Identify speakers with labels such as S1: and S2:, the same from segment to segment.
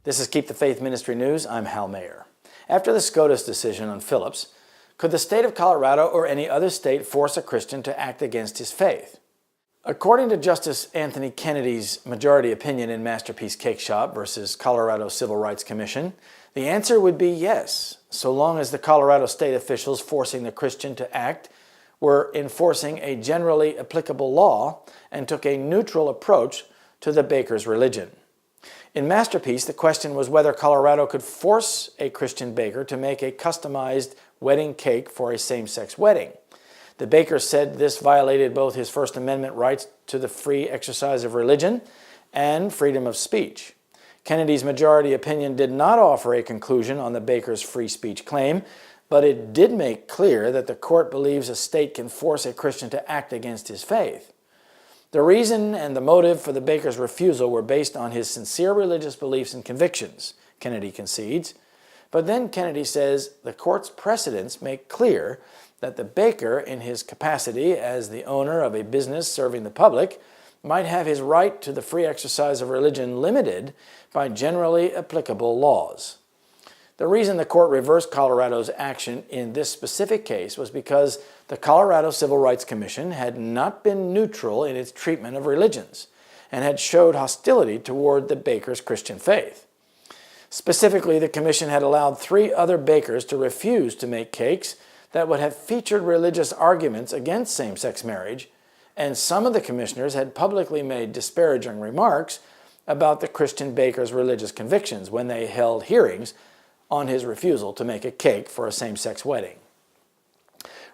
S1: This is Keep the Faith Ministry News. I'm Hal Mayer. After the SCOTUS decision on Phillips, could the state of Colorado or any other state force a Christian to act against his faith? According to Justice Anthony Kennedy's majority opinion in Masterpiece Cake Shop versus Colorado Civil Rights Commission, the answer would be yes, so long as the Colorado state officials forcing the Christian to act were enforcing a generally applicable law and took a neutral approach to the baker's religion. In Masterpiece, the question was whether Colorado could force a Christian baker to make a customized wedding cake for a same-sex wedding. The baker said this violated both his First Amendment rights to the free exercise of religion and freedom of speech. Kennedy's majority opinion did not offer a conclusion on the baker's free speech claim, but it did make clear that the court believes a state can force a Christian to act against his faith. The reason and the motive for the baker's refusal were based on his sincere religious beliefs and convictions, Kennedy concedes. But then Kennedy says the court's precedents make clear that the baker, in his capacity as the owner of a business serving the public, might have his right to the free exercise of religion limited by generally applicable laws. The reason the court reversed Colorado's action in this specific case was because the Colorado Civil Rights Commission had not been neutral in its treatment of religions and had showed hostility toward the baker's Christian faith. Specifically, the commission had allowed 3 other bakers to refuse to make cakes that would have featured religious arguments against same-sex marriage, and some of the commissioners had publicly made disparaging remarks about the Christian baker's religious convictions when they held hearings on his refusal to make a cake for a same-sex wedding.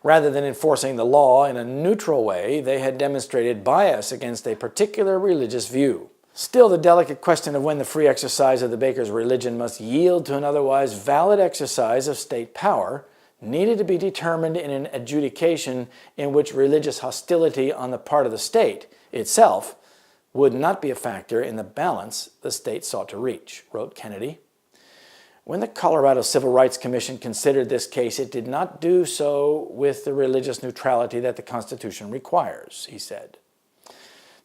S1: Rather than enforcing the law in a neutral way, they had demonstrated bias against a particular religious view. Still, the delicate question of when the free exercise of the baker's religion must yield to an otherwise valid exercise of state power needed to be determined in an adjudication in which religious hostility on the part of the state itself would not be a factor in the balance the state sought to reach, wrote Kennedy. When the Colorado Civil Rights Commission considered this case, it did not do so with the religious neutrality that the Constitution requires, he said.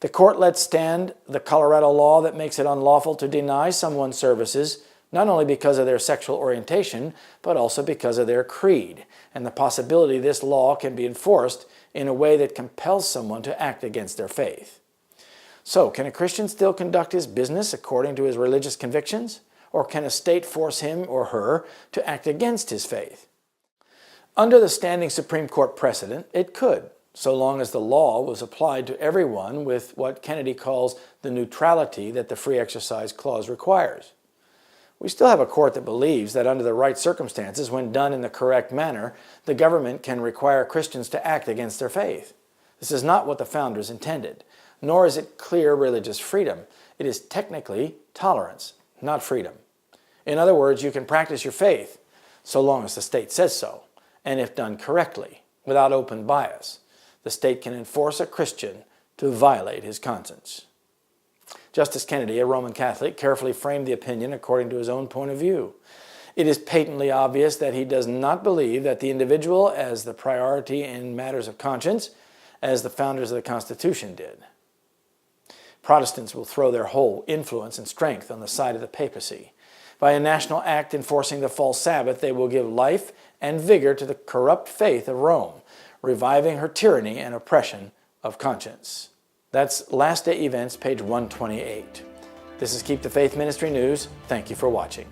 S1: The court let stand the Colorado law that makes it unlawful to deny someone services not only because of their sexual orientation, but also because of their creed, and the possibility this law can be enforced in a way that compels someone to act against their faith. So, can a Christian still conduct his business according to his religious convictions? Or can a state force him or her to act against his faith? Under the standing Supreme Court precedent, it could, so long as the law was applied to everyone with what Kennedy calls the neutrality that the Free Exercise Clause requires. We still have a court that believes that under the right circumstances, when done in the correct manner, the government can require Christians to act against their faith. This is not what the founders intended, nor is it clear religious freedom. It is technically tolerance, not freedom. In other words, you can practice your faith so long as the state says so, and if done correctly, without open bias, the state can enforce a Christian to violate his conscience. Justice Kennedy, a Roman Catholic, carefully framed the opinion according to his own point of view. It is patently obvious that he does not believe that the individual as the priority in matters of conscience, as the founders of the Constitution did. Protestants will throw their whole influence and strength on the side of the papacy. By a national act enforcing the false Sabbath, they will give life and vigor to the corrupt faith of Rome, reviving her tyranny and oppression of conscience. That's Last Day Events, page 128. This is Keep the Faith Ministry News. Thank you for watching.